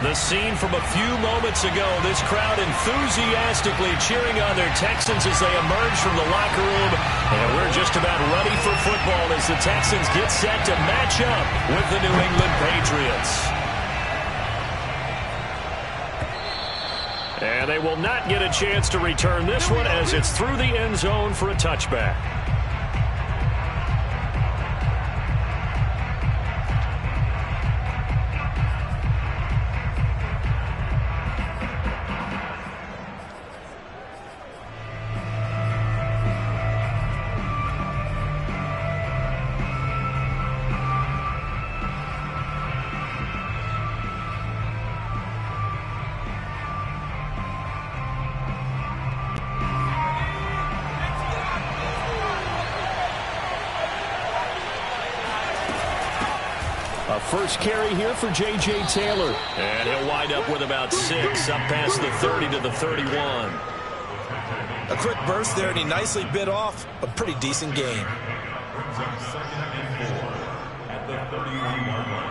The scene from a few moments ago, this crowd enthusiastically cheering on their Texans as they emerge from the locker room. And we're just about ready for football as the Texans get set to match up with the New England Patriots. And they will not get a chance to return this one as it's through the end zone for a touchback. A first carry here for J.J. Taylor. And he'll wind up with about 6, up past the 30 to the 31. A quick burst there, and he nicely bit off a pretty decent game. At the 31-yard line.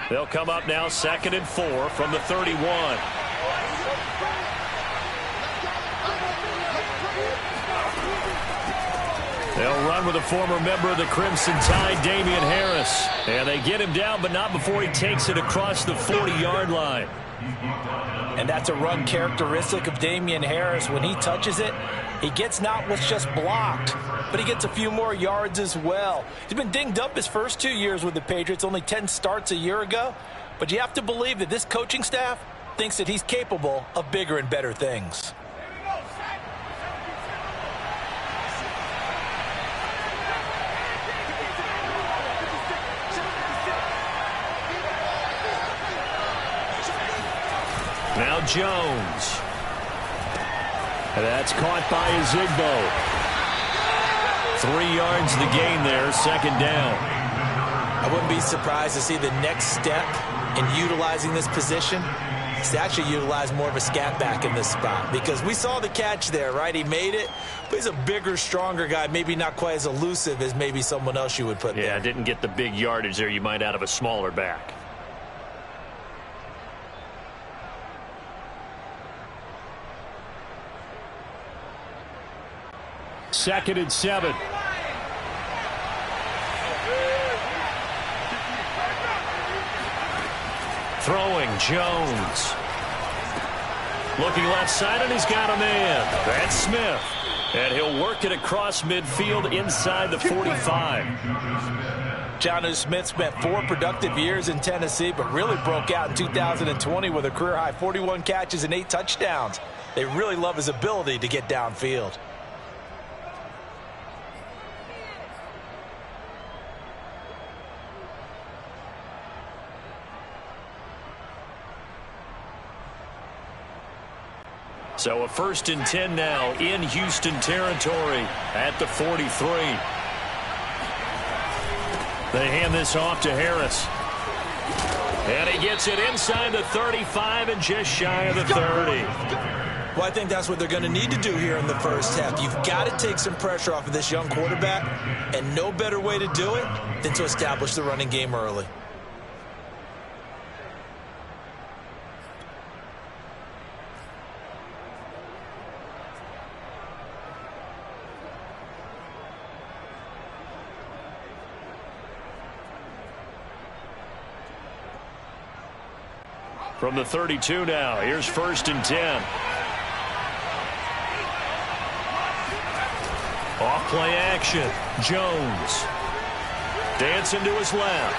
They'll come up now 2nd and 4 from the 31. They'll run with a former member of the Crimson Tide, Damian Harris. And they get him down, but not before he takes it across the 40-yard line. And that's a run characteristic of Damian Harris. When he touches it, he gets not what's just blocked, but he gets a few more yards as well. He's been dinged up his first 2 years with the Patriots, only 10 starts a year ago. But you have to believe that this coaching staff thinks that he's capable of bigger and better things. Now Jones. That's caught by Zigbo. 3 yards the gain there, 2nd down. I wouldn't be surprised to see the next step in utilizing this position is to actually utilize more of a scat back in this spot, because we saw the catch there, right? He made it, but he's a bigger, stronger guy, maybe not quite as elusive as maybe someone else you would put there. Yeah, didn't get the big yardage there you might out of a smaller back. Second and 7. Throwing, Jones. Looking left side, and he's got a man. That's Smith. And he'll work it across midfield inside the 45. Jonnu Smith spent 4 productive years in Tennessee, but really broke out in 2020 with a career-high 41 catches and 8 touchdowns. They really love his ability to get downfield. So a 1st and 10 now in Houston territory at the 43. They hand this off to Harris. And he gets it inside the 35 and just shy of the 30. Well, I think that's what they're going to need to do here in the first half. You've got to take some pressure off of this young quarterback, and no better way to do it than to establish the running game early. From the 32 now, here's 1st and 10. Off play action, Jones. Dancing to his left.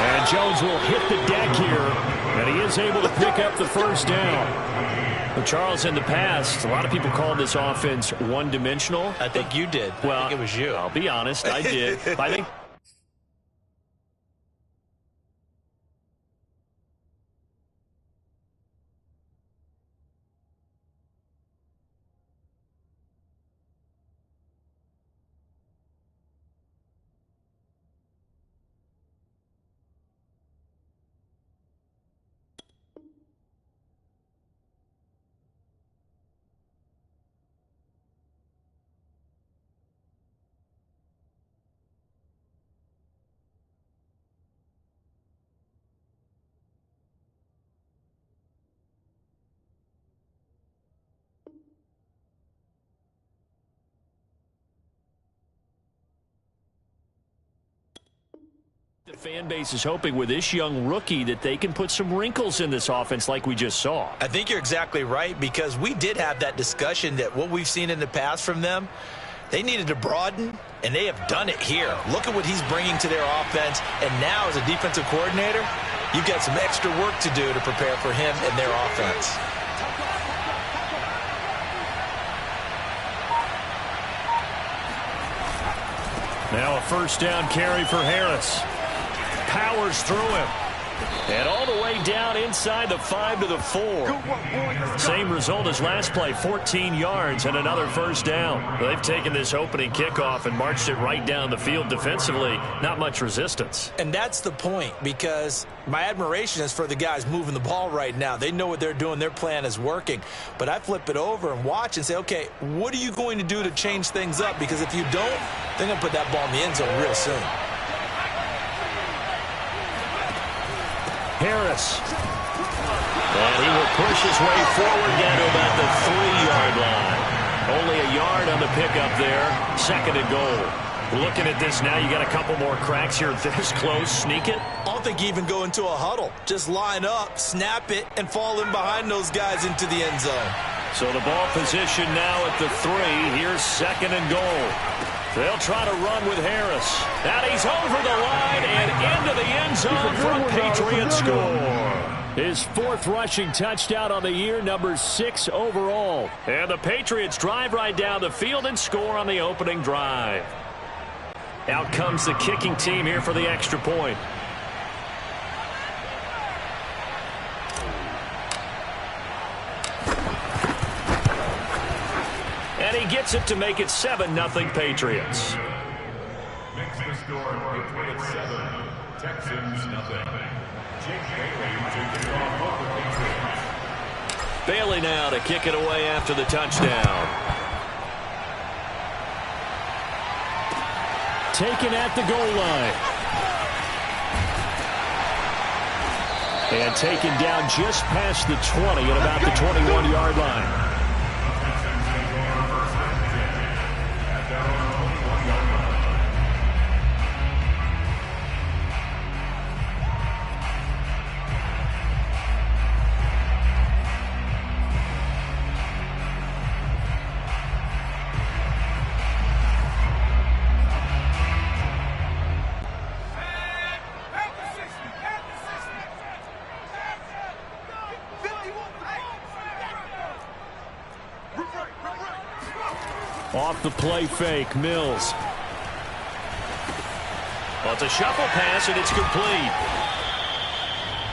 And Jones will hit the deck here, and he is able to pick up the 1st down. Well, Charles, in the past, a lot of people called this offense one-dimensional. I think you did. Well, I think it was you. I'll be honest, I did. I think The fan base is hoping with this young rookie that they can put some wrinkles in this offense like we just saw. I think you're exactly right, because we did have that discussion that what we've seen in the past from them, they needed to broaden, and they have done it here. Look at what he's bringing to their offense, and now as a defensive coordinator, you've got some extra work to do to prepare for him and their offense. Now a first down carry for Harris. Powers through him. And all the way down inside the 5 to the 4. Same result as last play, 14 yards and another first down. They've taken this opening kickoff and marched it right down the field defensively. Not much resistance. And that's the point, because my admiration is for the guys moving the ball right now. They know what they're doing. Their plan is working. But I flip it over and watch and say, okay, what are you going to do to change things up? Because if you don't, they're going to put that ball in the end zone real soon. Harris. And he will push his way forward down to about the 3-yard line. Only a yard on the pickup there. 2nd and goal. Looking at this now, you got a couple more cracks here this close. Sneak it. I don't think you even go into a huddle. Just line up, snap it, and fall in behind those guys into the end zone. So the ball position now at the 3. Here's 2nd and goal. They'll try to run with Harris. And he's over the line and into the end zone for a Patriot score. His 4th rushing touchdown on the year, number 6 overall. And the Patriots drive right down the field and score on the opening drive. Out comes the kicking team here for the extra point. And he gets it to make it 7-0 Patriots. Makes the score Patriots 7, Texans nothing. Jake Bailey to kick off both the Patriots. Bailey now to kick it away after the touchdown. Taken at the goal line. And taken down just past the 20 at about the 21-yard line. Off the play fake, Mills. Well, it's a shuffle pass, and it's complete.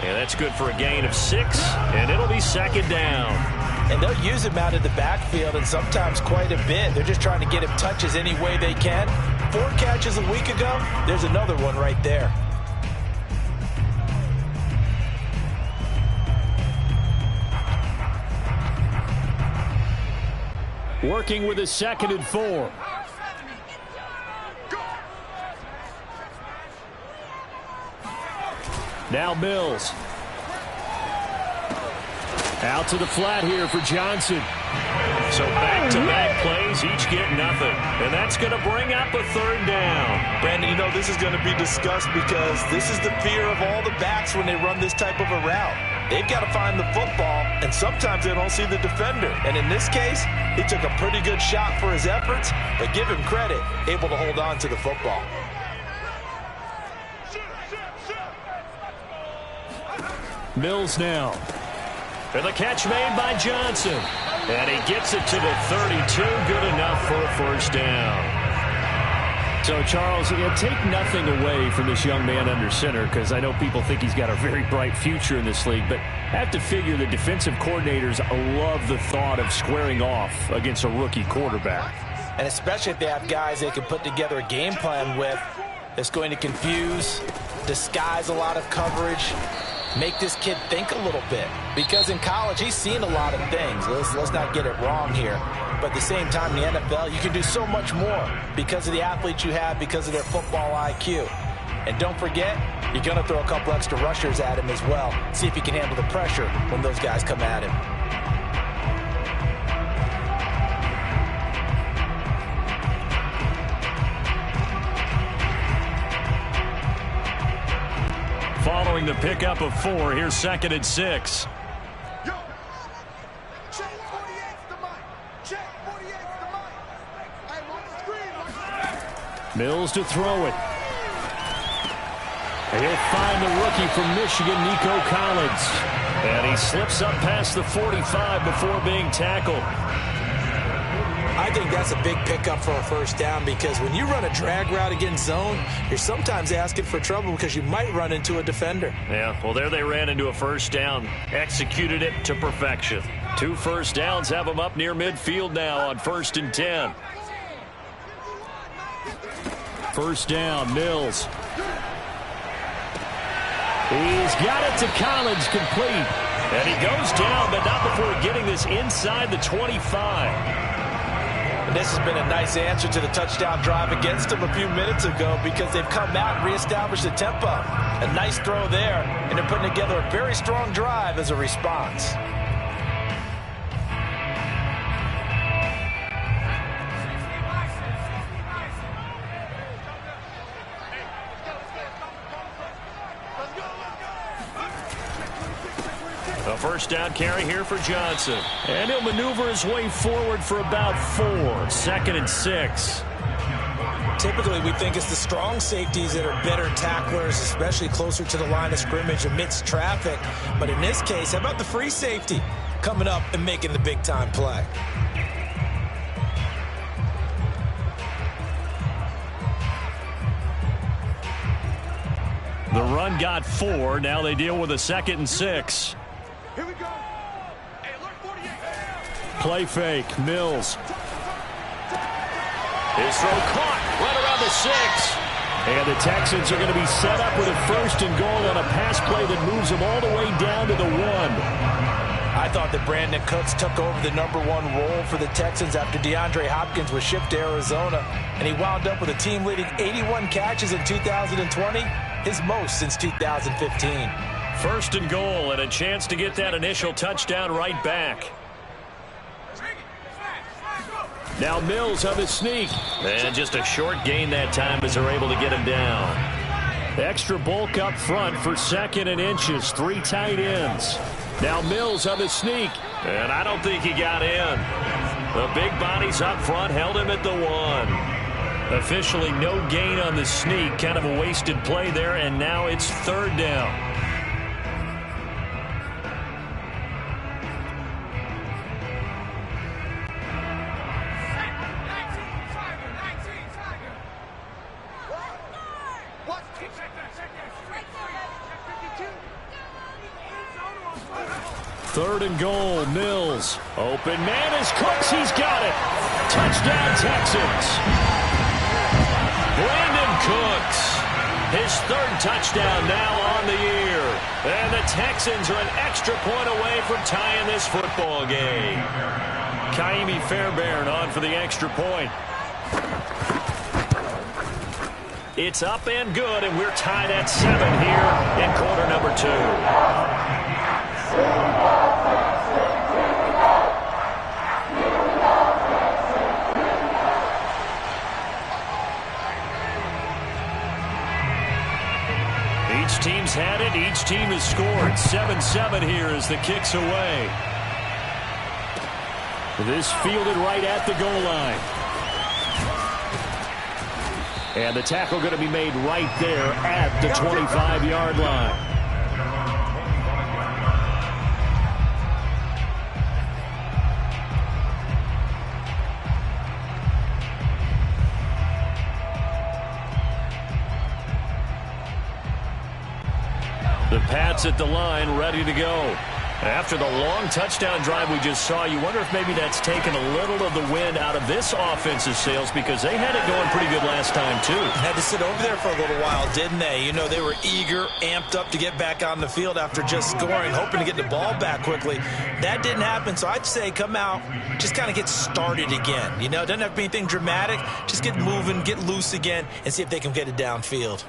And that's good for a gain of 6, and it'll be 2nd down. And they'll use him out of the backfield, and sometimes quite a bit. They're just trying to get him touches any way they can. 4 catches a week ago, there's another one right there. Working with a 2nd and 4. Now Mills. Out to the flat here for Johnson. So back-to-back plays, each get nothing. And that's going to bring up a 3rd down. Brandon, you know this is going to be discussed because this is the fear of all the backs when they run this type of a route. They've got to find the football, and sometimes they don't see the defender. And in this case, he took a pretty good shot for his efforts, but give him credit, able to hold on to the football. Mills now. And the catch made by Johnson. And he gets it to the 32. Good enough for a first down. So, Charles, take nothing away from this young man under center, because I know people think he's got a very bright future in this league, but I have to figure the defensive coordinators love the thought of squaring off against a rookie quarterback. And especially if they have guys they can put together a game plan with that's going to confuse, disguise a lot of coverage, make this kid think a little bit. Because in college, he's seen a lot of things. Let's not get it wrong here. But at the same time, in the NFL, you can do so much more because of the athletes you have, because of their football IQ. And don't forget, you're going to throw a couple extra rushers at him as well. See if he can handle the pressure when those guys come at him. the pickup of 4. Here's 2nd and 6. Mills to throw it. And he'll find the rookie from Michigan, Nico Collins. And he slips up past the 45 before being tackled. I think that's a big pickup for a first down, because when you run a drag route against zone, you're sometimes asking for trouble because you might run into a defender. Yeah, well, there they ran into a first down. Executed it to perfection. 2 first downs have them up near midfield now on 1st and 10. First down, Mills. He's got it to Collins, complete. And he goes down, but not before getting this inside the 25. And this has been a nice answer to the touchdown drive against them a few minutes ago, because they've come out and reestablished the tempo. A nice throw there, and they're putting together a very strong drive as a response. A first down carry here for Johnson. And he'll maneuver his way forward for about 4. 2nd and 6. Typically, we think it's the strong safeties that are better tacklers, especially closer to the line of scrimmage amidst traffic. But in this case, how about the free safety coming up and making the big-time play? The run got 4. Now they deal with a 2nd and 6. Here we go. Hey, alert 48. Play fake. Mills. His throw caught right around the 6. And the Texans are going to be set up with a 1st and goal on a pass play that moves them all the way down to the 1. I thought that Brandon Cooks took over the #1 role for the Texans after DeAndre Hopkins was shipped to Arizona, and he wound up with a team-leading 81 catches in 2020, his most since 2015. 1st and goal, and a chance to get that initial touchdown right back. Now Mills on the sneak. And just a short gain that time as they're able to get him down. Extra bulk up front for 2nd and inches. 3 tight ends. Now Mills on the sneak. And I don't think he got in. The big bodies up front held him at the 1. Officially no gain on the sneak. Kind of a wasted play there, and now it's 3rd down. Third and goal, Mills. Open man is Cooks. He's got it. Touchdown, Texans. Brandon Cooks. His 3rd touchdown now on the year. And the Texans are an extra point away from tying this football game. Kaimi Fairbairn on for the extra point. It's up and good, and we're tied at 7 here in quarter number 2. Each team's had it. Each team has scored. 7-7 here as the kick's away. This fielded right at the goal line. And the tackle going to be made right there at the 25-yard line. The Pats at the line, ready to go. After the long touchdown drive we just saw, you wonder if maybe that's taken a little of the wind out of this offensive sails, because they had it going pretty good last time, too. Had to sit over there for a little while, didn't they? You know, they were eager, amped up to get back on the field after just scoring, hoping to get the ball back quickly. That didn't happen, so I'd say come out, just kind of get started again. You know, it doesn't have to be anything dramatic. Just get moving, get loose again, and see if they can get it downfield.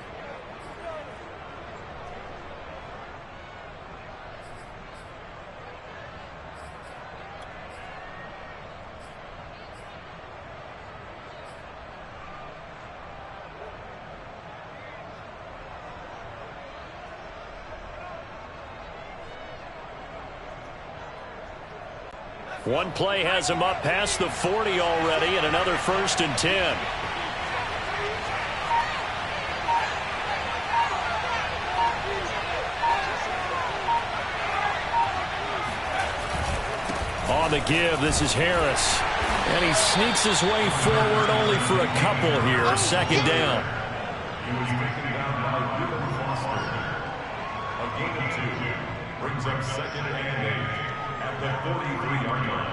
One play has him up past the 40 already, and another 1st and 10. On the give, this is Harris. And he sneaks his way forward only for a couple here. 2nd down. He was taken down by Dylan Foster. A gain of 2 brings up 2nd and 8 at the 43-yard line.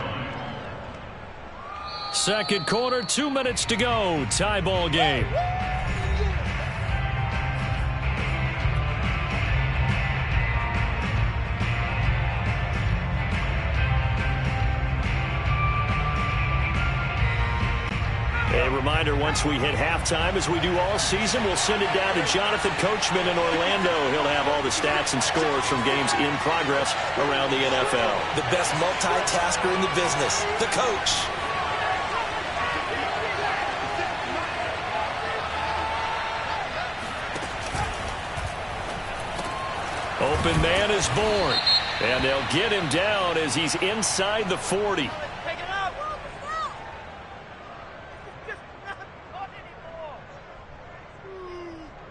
Second quarter, 2 minutes to go. Tie ball game. A reminder, once we hit halftime, as we do all season, we'll send it down to Jonathan Coachman in Orlando. He'll have all the stats and scores from games in progress around the NFL. The best multitasker in the business, the coach. Open man is born, and they'll get him down as he's inside the 40.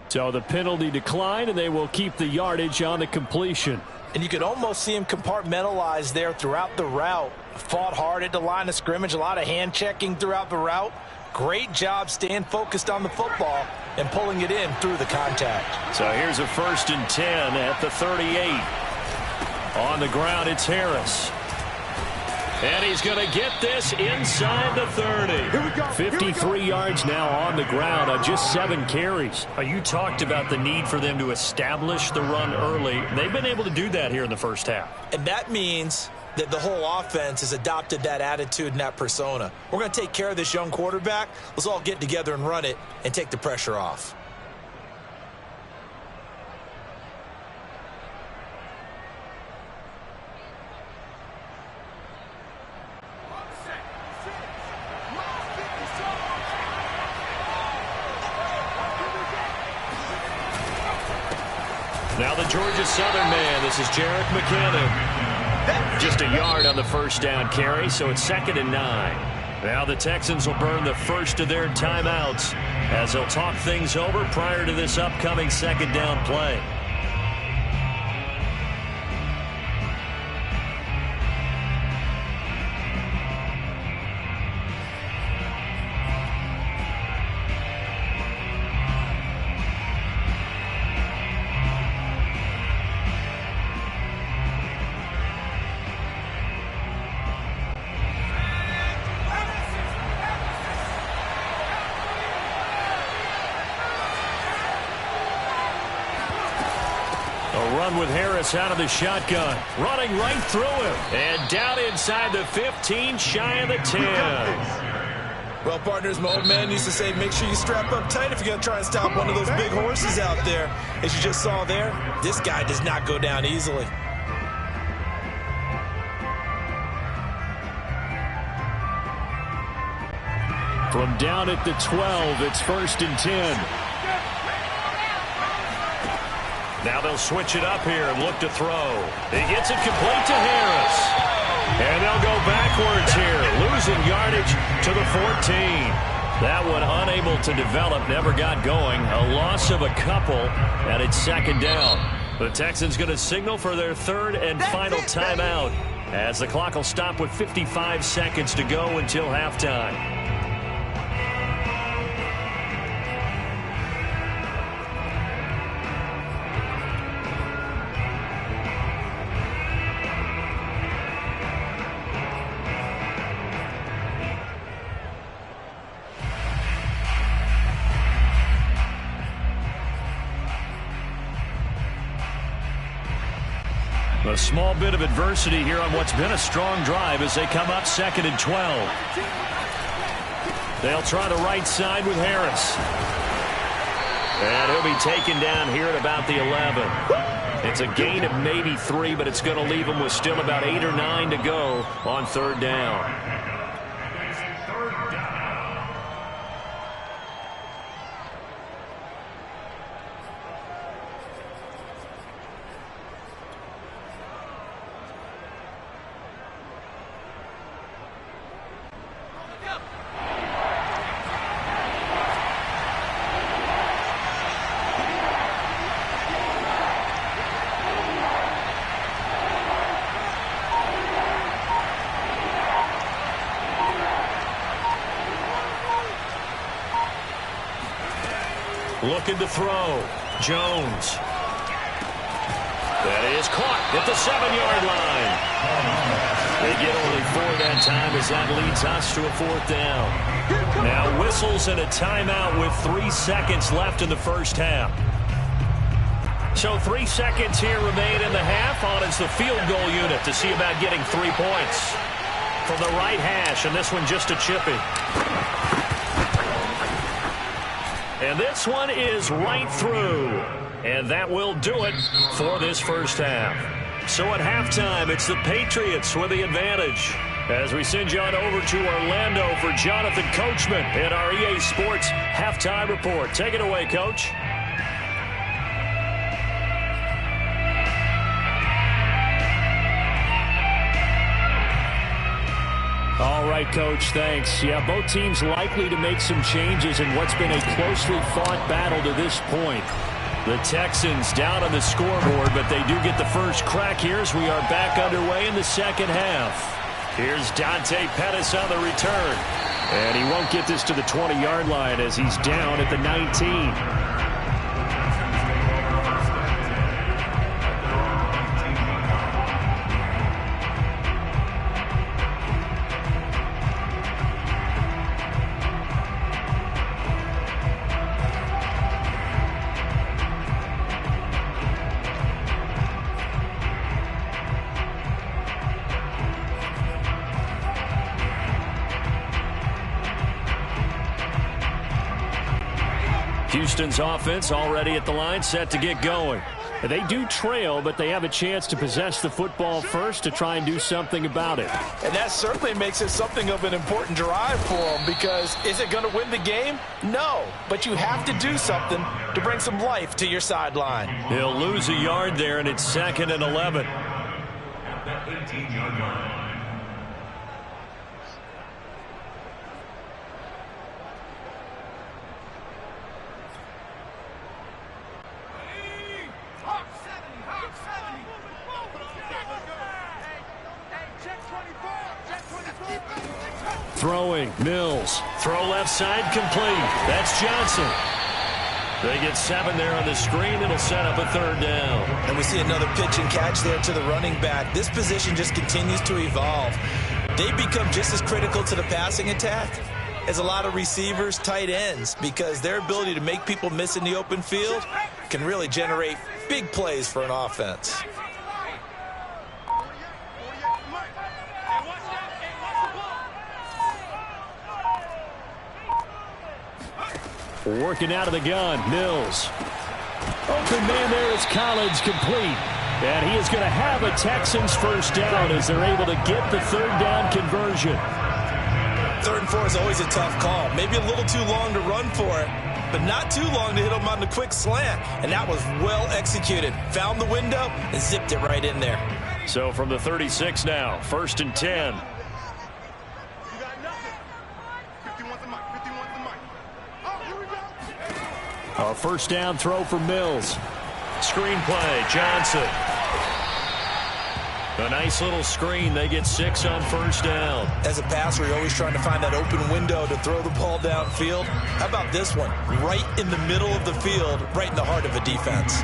So the penalty declined, and they will keep the yardage on the completion. And you could almost see him compartmentalize there throughout the route. Fought hard at the line of scrimmage, a lot of hand checking throughout the route. Great job staying focused on the football and pulling it in through the contact. So here's a 1st and 10 at the 38. On the ground, it's Harris. And he's going to get this inside the 30. 53 yards now on the ground on just 7 carries. You talked about the need for them to establish the run early. They've been able to do that here in the first half. And that means that the whole offense has adopted that attitude and that persona. We're going to take care of this young quarterback. Let's all get together and run it and take the pressure off. Now the Georgia Southern man, this is Jerick McKinnon. Just a yard on the 1st down carry, so it's 2nd and 9. Now the Texans will burn the first of their timeouts as they'll talk things over prior to this upcoming 2nd down play. With Harris out of the shotgun, running right through him, and down inside the 15, shy of the 10. Well, partners, my old man used to say, make sure you strap up tight if you're going to try and stop one of those big horses out there. As you just saw there, this guy does not go down easily. From down at the 12, it's 1st and 10. Now they'll switch it up here and look to throw. He gets it complete to Harris. And they'll go backwards here, losing yardage to the 14. That one unable to develop, never got going. A loss of a couple, and it's 2nd down. The Texans going to signal for their 3rd and final timeout as the clock will stop with 55 seconds to go until halftime. A small bit of adversity here on what's been a strong drive as they come up 2nd and 12. They'll try the right side with Harris. And he'll be taken down here at about the 11. It's a gain of maybe 3, but it's going to leave them with still about 8 or 9 to go on 3rd down. Looking to throw. Jones. That is caught at the 7-yard line. They get only 4 that time as that leads us to a 4th down. Now whistles and a timeout with 3 seconds left in the first half. So 3 seconds here remain in the half. On is the field goal unit to see about getting 3 points. From the right hash, and this one just a chippy. And this one is right through. And that will do it for this first half. So at halftime, it's the Patriots with the advantage. As we send you on over to Orlando for Jonathan Coachman in our EA Sports Halftime Report. Take it away, Coach. All right, Coach, thanks. Yeah, both teams likely to make some changes in what's been a closely fought battle to this point. The Texans down on the scoreboard, but they do get the first crack here as we are back underway in the second half. Here's Dante Pettis on the return. And he won't get this to the 20-yard line as he's down at the 19. Houston's offense already at the line, set to get going. They do trail, but they have a chance to possess the football first to try and do something about it. And that certainly makes it something of an important drive for them, because is it going to win the game? No, but you have to do something to bring some life to your sideline. He'll lose a yard there, and it's 2nd and 11. At that 18-yard line. Throwing, Mills. Throw left side, complete. That's Johnson. They get 7 there on the screen. It'll set up a 3rd down. And we see another pitch and catch there to the running back. This position just continues to evolve. They become just as critical to the passing attack as a lot of receivers, tight ends, because their ability to make people miss in the open field can really generate big plays for an offense. Working out of the gun, Mills. Open man there is Collins, complete. And he is going to have a Texans first down as they're able to get the 3rd down conversion. 3rd and 4 is always a tough call. Maybe a little too long to run for it, but not too long to hit him on the quick slant. And that was well executed. Found the window and zipped it right in there. So from the 36 now, 1st and 10. A first down throw for Mills. Screenplay, Johnson. A nice little screen. They get 6 on first down. As a passer, you're always trying to find that open window to throw the ball downfield. How about this one? Right in the middle of the field, right in the heart of a defense.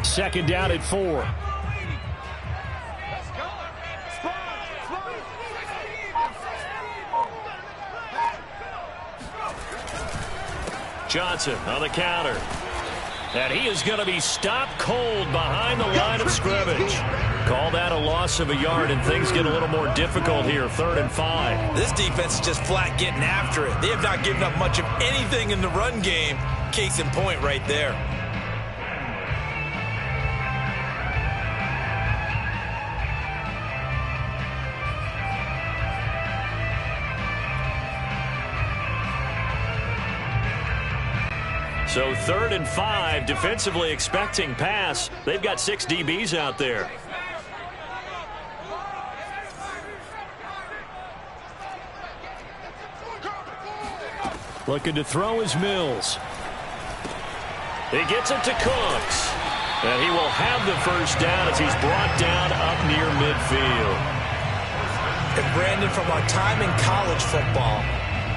Second down at 4. Johnson on the counter. And he is going to be stopped cold behind the line of scrimmage. Call that a loss of a yard, and things get a little more difficult here. 3rd and 5. This defense is just flat getting after it. They have not given up much of anything in the run game. Case in point right there. So 3rd and 5, defensively expecting pass. They've got 6 DBs out there. Looking to throw is Mills. He gets it to Cooks. And he will have the first down as he's brought down up near midfield. And Brandon, from our time in college football,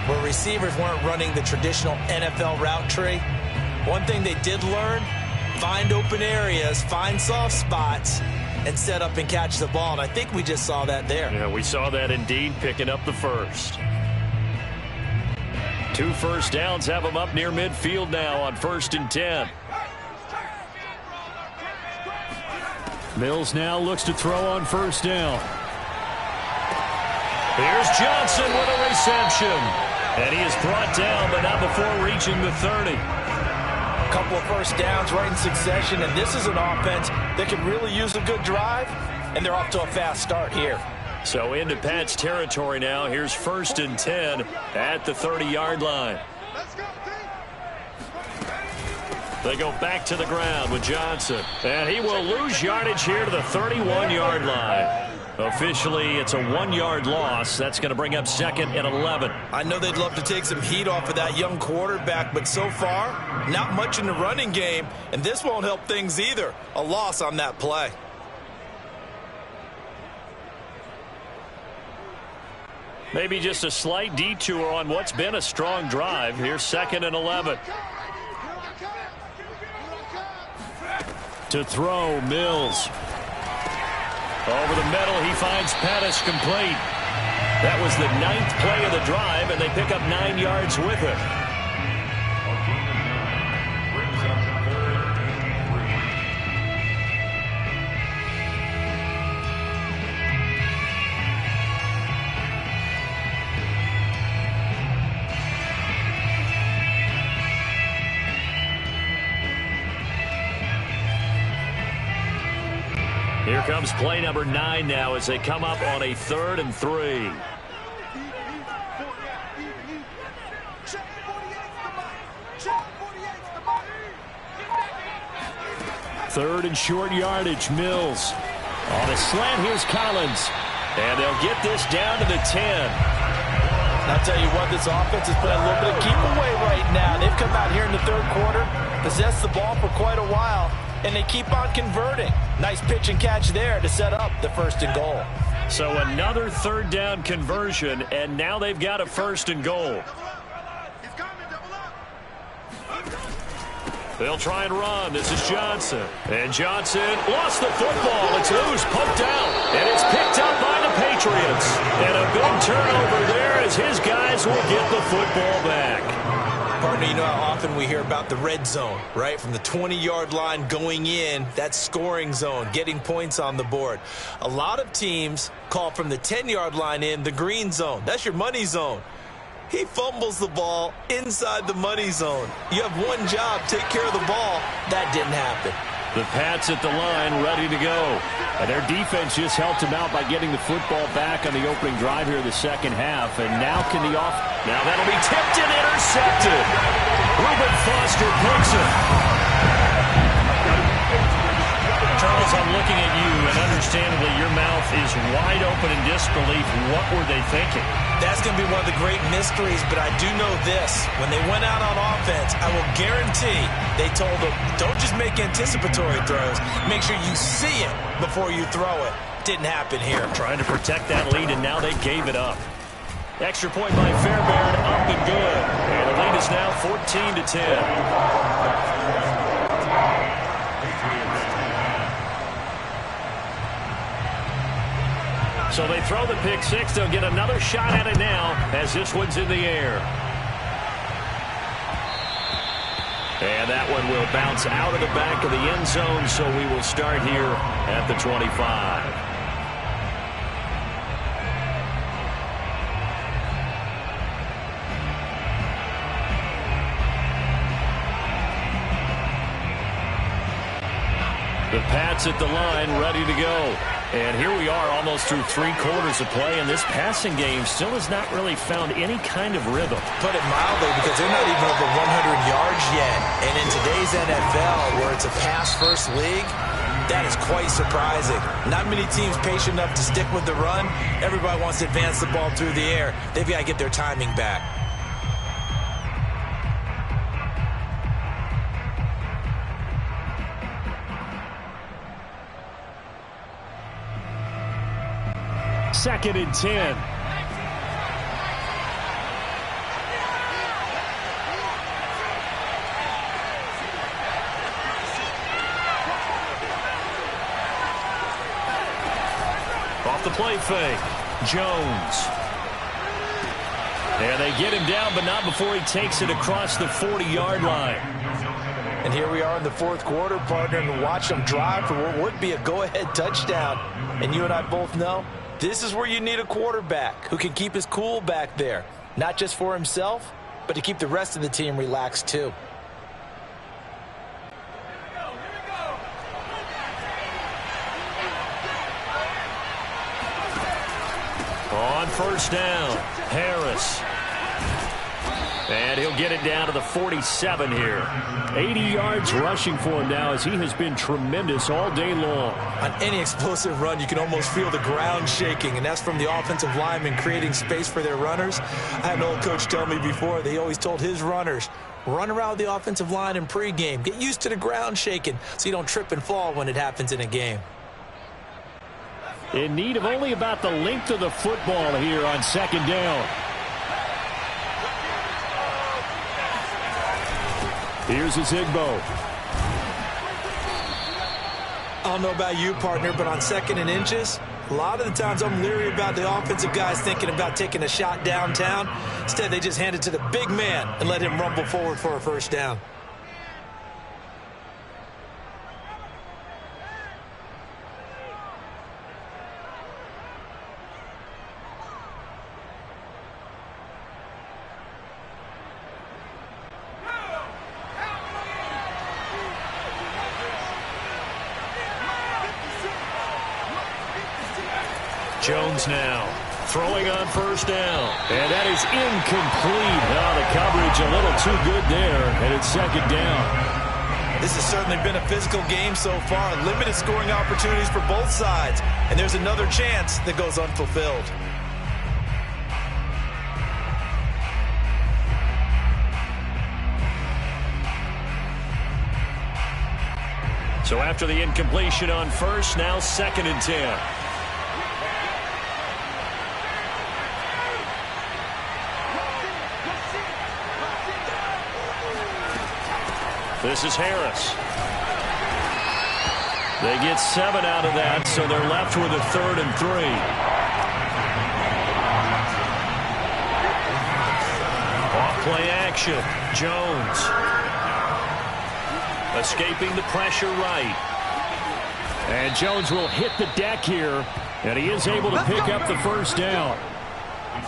where receivers weren't running the traditional NFL route tree, one thing they did learn, find open areas, find soft spots, and set up and catch the ball. And I think we just saw that there. Yeah, we saw that indeed, picking up the first. 2 first downs have him up near midfield now on 1st and 10. Mills now looks to throw on 1st down. Here's Johnson with a reception. And he is brought down, but not before reaching the 30. A couple of first downs right in succession, and this is an offense that could really use a good drive, and they're off to a fast start here. So into Pat's territory now. Here's 1st and 10 at the 30-yard line. They go back to the ground with Johnson. And he will lose yardage here to the 31-yard line. Officially, it's a 1-yard loss. That's going to bring up 2nd and 11. I know they'd love to take some heat off of that young quarterback, but so far, not much in the running game, and this won't help things either. A loss on that play. Maybe just a slight detour on what's been a strong drive. Here's 2nd and 11. To throw, Mills. Over the middle, he finds Pettis complete. That was the 9th play of the drive, and they pick up 9 yards with it. Here comes play number 9 now as they come up on a 3rd and 3. Third and short yardage. Mills on a slant. Here's Collins, and they'll get this down to the 10. I'll tell you what, this offense is playing a little bit of keep away right now. They've come out here in the 3rd quarter, possessed the ball for quite a while, and they keep on converting. Nice pitch and catch there to set up the 1st and goal. So another 3rd down conversion, and now they've got a 1st and goal. They'll try and run. This is Johnson. And Johnson lost the football. It's loose, poked out, and it's picked up by the Patriots. And a big turnover there as his guys will get the football back. Partner, you know how often we hear about the red zone, right? From the 20-yard line going in, that scoring zone, getting points on the board. A lot of teams call from the 10-yard line in the green zone. That's your money zone. He fumbles the ball inside the money zone. You have one job, take care of the ball. That didn't happen. The Pats at the line, ready to go. And their defense just helped them out by getting the football back on the opening drive here in the 2nd half. And now can the off... Now that'll be tipped and intercepted. Reuben Foster picks it. Charles, I'm looking at you, and understandably your mouth is wide open in disbelief. What were they thinking? That's going to be one of the great mysteries, but I do know this. When they went out on offense, I will guarantee they told them, don't just make anticipatory throws. Make sure you see it before you throw it. Didn't happen here. Trying to protect that lead, and now they gave it up. Extra point by Fairbairn, up and good. And the lead is now 14-10. So they throw the pick 6. They'll get another shot at it now as this one's in the air. And that one will bounce out of the back of the end zone, so we will start here at the 25. The Pats at the line, ready to go. And here we are almost through 3 quarters of play, and this passing game still has not really found any kind of rhythm. Put it mildly, because they're not even over 100 yards yet. And in today's NFL, where it's a pass-first league, that is quite surprising. Not many teams patient enough to stick with the run. Everybody wants to advance the ball through the air. They've got to get their timing back. 2nd and 10. Off the play fake. Jones. And they get him down, but not before he takes it across the 40-yard line. And here we are in the fourth quarter, partner, and watch them drive for what would be a go-ahead touchdown. And you and I both know this is where you need a quarterback who can keep his cool back there, not just for himself, but to keep the rest of the team relaxed too. On first down, Harris. And he'll get it down to the 47 here. 80 yards rushing for him now as he has been tremendous all day long. On any explosive run, you can almost feel the ground shaking, and that's from the offensive linemen creating space for their runners. I had an old coach tell me before, they always told his runners, run around the offensive line in pregame. Get used to the ground shaking so you don't trip and fall when it happens in a game. In need of only about the length of the football here on 2nd down. Here's Zigbo. I don't know about you, partner, but on 2nd and inches, a lot of the times I'm leery about the offensive guys thinking about taking a shot downtown. Instead, they just hand it to the big man and let him rumble forward for a first down. Jones now throwing on first down. And that is incomplete. Now the coverage a little too good there, and it's 2nd down. This has certainly been a physical game so far. Limited scoring opportunities for both sides. And there's another chance that goes unfulfilled. So after the incompletion on first, now 2nd and 10. This is Harris. They get 7 out of that, so they're left with a 3rd and 3. Off play action. Jones. Escaping the pressure right. And Jones will hit the deck here, and he is able to pick up the first down.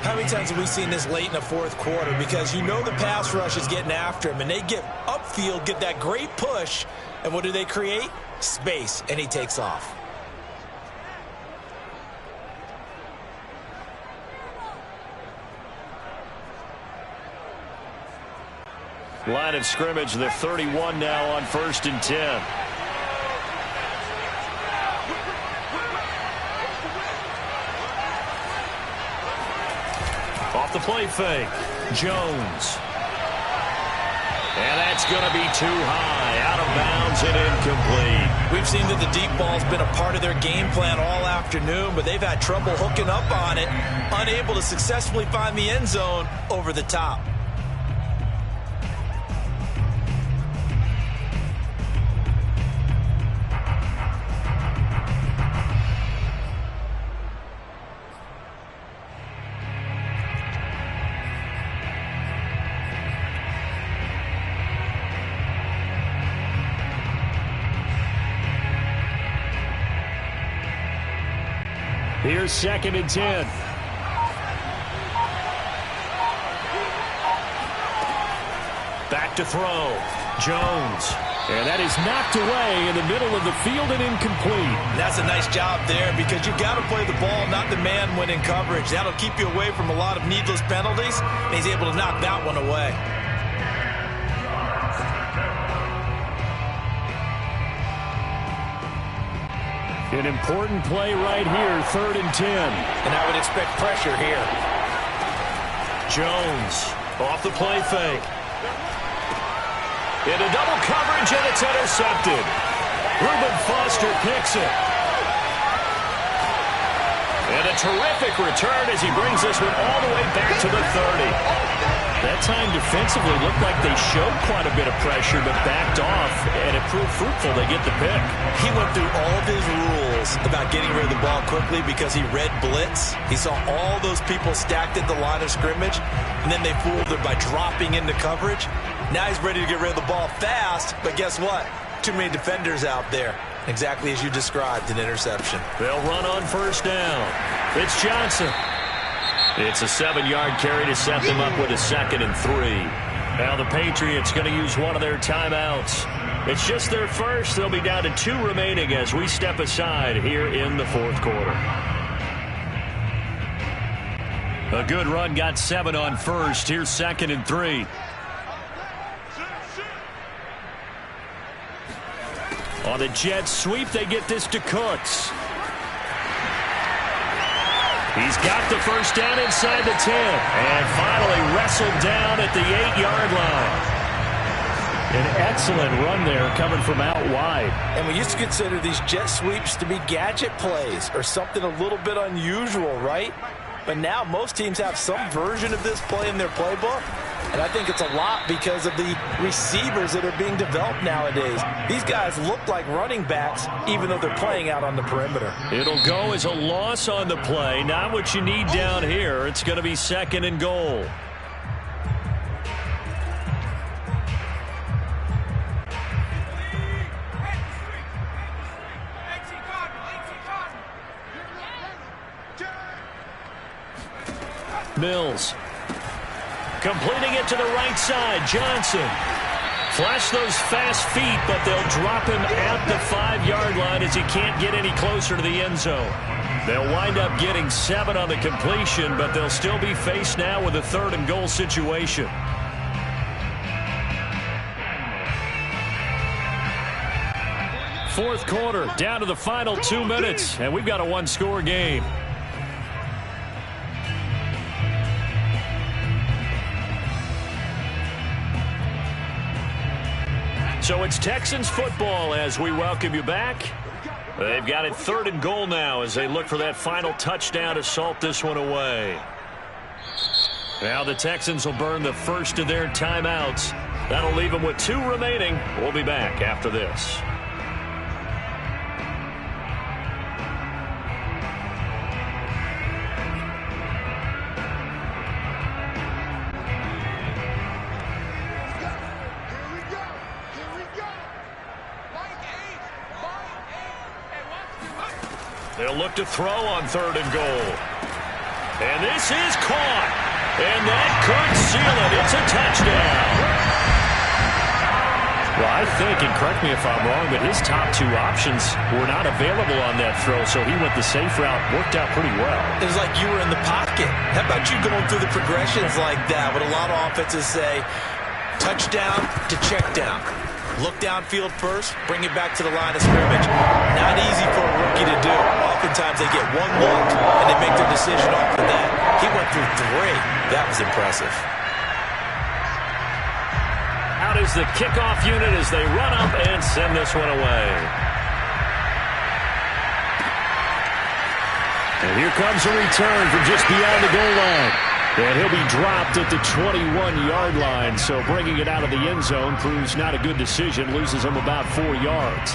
How many times have we seen this late in the fourth quarter? Because you know the pass rush is getting after him, and they get upfield, get that great push, and what do they create? Space, and he takes off. Line of scrimmage, the 31 now on 1st and 10. Off the play fake, Jones. And that's going to be too high, out of bounds and incomplete. We've seen that the deep ball's been a part of their game plan all afternoon, but they've had trouble hooking up on it, unable to successfully find the end zone over the top. Here's 2nd and 10. Back to throw. Jones. And that is knocked away in the middle of the field and incomplete. That's a nice job there because you've got to play the ball, not the man when in coverage. That'll keep you away from a lot of needless penalties, and he's able to knock that one away. An important play right here, 3rd and 10. And I would expect pressure here. Jones off the play fake. Into double coverage, and it's intercepted. Reuben Foster picks it. And a terrific return as he brings this one all the way back to the 30. That time defensively looked like they showed quite a bit of pressure but backed off, and it proved fruitful. They get the pick. He went through all of his rules about getting rid of the ball quickly because he read blitz. He saw all those people stacked at the line of scrimmage, and then they fooled him by dropping into coverage. Now he's ready to get rid of the ball fast, but guess what? Too many defenders out there. Exactly as you described, an interception. They'll run on first down. It's Johnson. It's a 7-yard carry to set them up with a 2nd and 3. Now the Patriots going to use one of their timeouts. It's just their first. They'll be down to 2 remaining as we step aside here in the 4th quarter. A good run, got 7 on first. Here's 2nd and 3. On the jet sweep, they get this to Cooks. He's got the first down inside the 10. And finally wrestled down at the 8-yard line. An excellent run there coming from out wide. And we used to consider these jet sweeps to be gadget plays or something a little bit unusual, right? But now most teams have some version of this play in their playbook. And I think it's a lot because of the receivers that are being developed nowadays. These guys look like running backs even though they're playing out on the perimeter. It'll go as a loss on the play. Not what you need down here. It's going to be 2nd and goal. Mills. Completing it to the right side. Johnson. Flash those fast feet, but they'll drop him at the 5-yard line as he can't get any closer to the end zone. They'll wind up getting 7 on the completion, but they'll still be faced now with a 3rd and goal situation. Fourth quarter, down to the final 2 minutes, and we've got a 1-score game. So it's Texans football as we welcome you back. They've got it 3rd and goal now as they look for that final touchdown to salt this one away. Now the Texans will burn the first of their timeouts. That'll leave them with 2 remaining. We'll be back after this. They'll look to throw on 3rd and goal. And this is caught. And that could seal it. It's a touchdown. Well, I think, and correct me if I'm wrong, but his top 2 options were not available on that throw, so he went the safe route. Worked out pretty well. It was like you were in the pocket. How about you going through the progressions like that? What a lot of offenses say, touchdown to check down. Look downfield first, bring it back to the line of scrimmage. Not easy for a rookie to do. Oftentimes they get 1 look, and they make their decision off of that. He went through 3. That was impressive. Out is the kickoff unit as they run up and send this one away. And here comes a return from just beyond the goal line. And he'll be dropped at the 21-yard line, so bringing it out of the end zone proves not a good decision, loses him about 4 yards.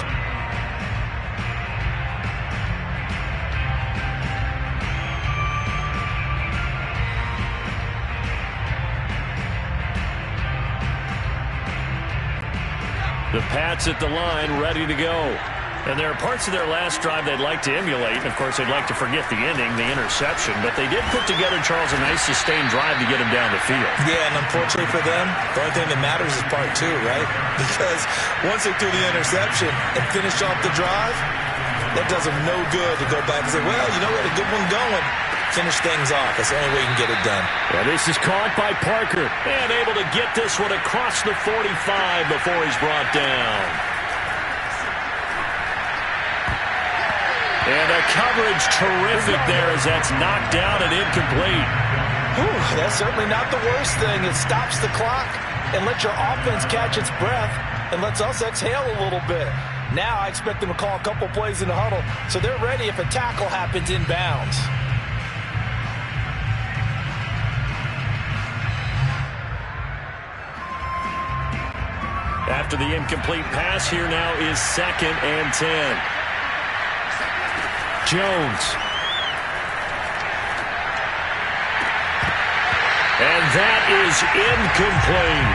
The Pats at the line, ready to go. And there are parts of their last drive they'd like to emulate. Of course, they'd like to forget the ending, the interception. But they did put together, Charles, a nice sustained drive to get him down the field. Yeah, and unfortunately for them, the only thing that matters is part 2, right? Because once they threw the interception and finished off the drive, that does them no good to go back and say, well, you know what, a good one going. Finish things off. That's the only way you can get it done. Well, this is caught by Parker. And able to get this one across the 45 before he's brought down. And a coverage terrific there as that's knocked down and incomplete. Whew, that's certainly not the worst thing. It stops the clock and lets your offense catch its breath and lets us exhale a little bit. Now I expect them to call a couple plays in the huddle so they're ready if a tackle happens inbounds. After the incomplete pass, here now is 2nd and 10. Jones. And that is incomplete.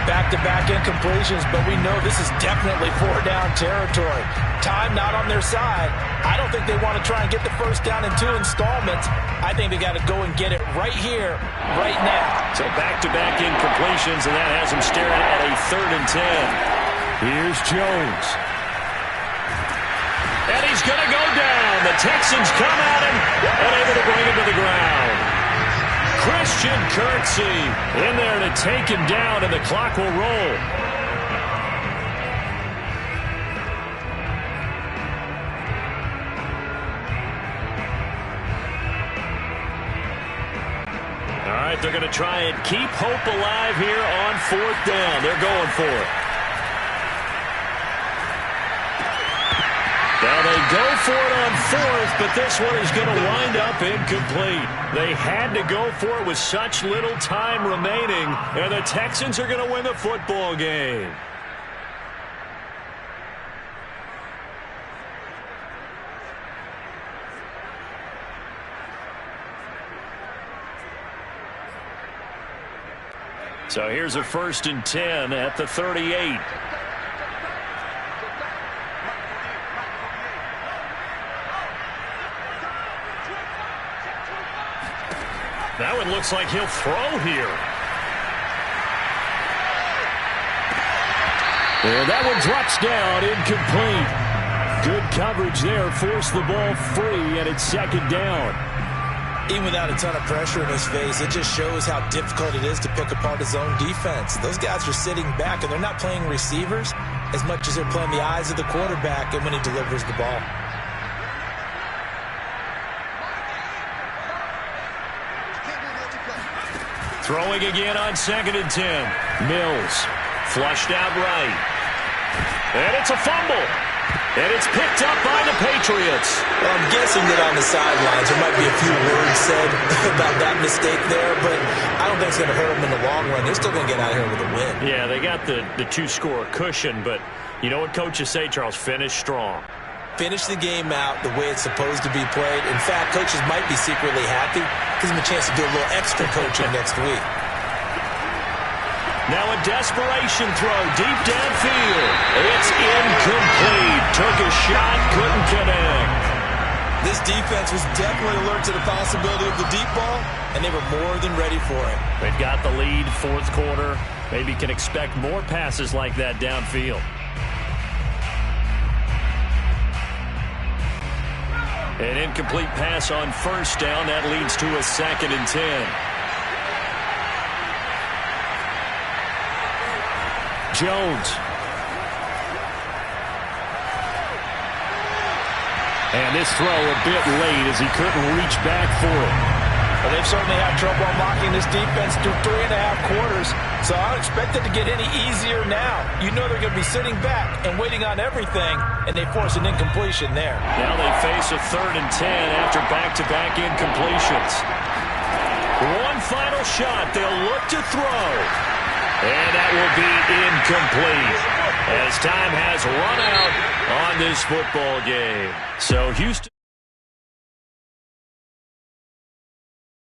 Back-to-back incompletions, but we know this is definitely 4-down territory. Time not on their side. I don't think they want to try and get the first down in 2 installments. I think they got to go and get it right here, right now. So back-to-back incompletions, and that has them staring at a 3rd and 10. Here's Jones. And he's going to go down. The Texans come at him, unable to bring him to the ground. Christian Kirksey in there to take him down, and the clock will roll. All right, they're going to try and keep hope alive here on 4th down. They're going for it. Now they go for it on 4th, but this one is going to wind up incomplete. They had to go for it with such little time remaining, and the Texans are going to win the football game. So here's a 1st and 10 at the 38. That one looks like he'll throw here. And that one drops down, incomplete. Good coverage there, forced the ball free, and it's 2nd down. Even without a ton of pressure in his face, it just shows how difficult it is to pick apart his own defense. Those guys are sitting back, and they're not playing receivers as much as they're playing the eyes of the quarterback and when he delivers the ball. Throwing again on 2nd and 10. Mills flushed out right. And it's a fumble. And it's picked up by the Patriots. Well, I'm guessing that on the sidelines there might be a few words said about that mistake there, but I don't think it's going to hurt them in the long run. They're still going to get out of here with a win. Yeah, they got the 2-score cushion, but you know what coaches say, Charles? Finish strong. Finish the game out the way it's supposed to be played. In fact, coaches might be secretly happy. Gives them a chance to do a little extra coaching next week. Now a desperation throw deep downfield. It's incomplete. Took a shot, couldn't connect. This defense was definitely alert to the possibility of the deep ball, and they were more than ready for it. They've got the lead, 4th quarter. Maybe can expect more passes like that downfield. An incomplete pass on 1st down. That leads to a 2nd and 10. Jones. And this throw a bit late as he couldn't reach back for it. Well, they've certainly had trouble unlocking this defense through 3.5 quarters, so I don't expect it to get any easier now. You know they're going to be sitting back and waiting on everything, and they force an incompletion there. Now they face a 3rd and 10 after back-to-back incompletions. One final shot. They'll look to throw. And that will be incomplete as time has run out on this football game. So Houston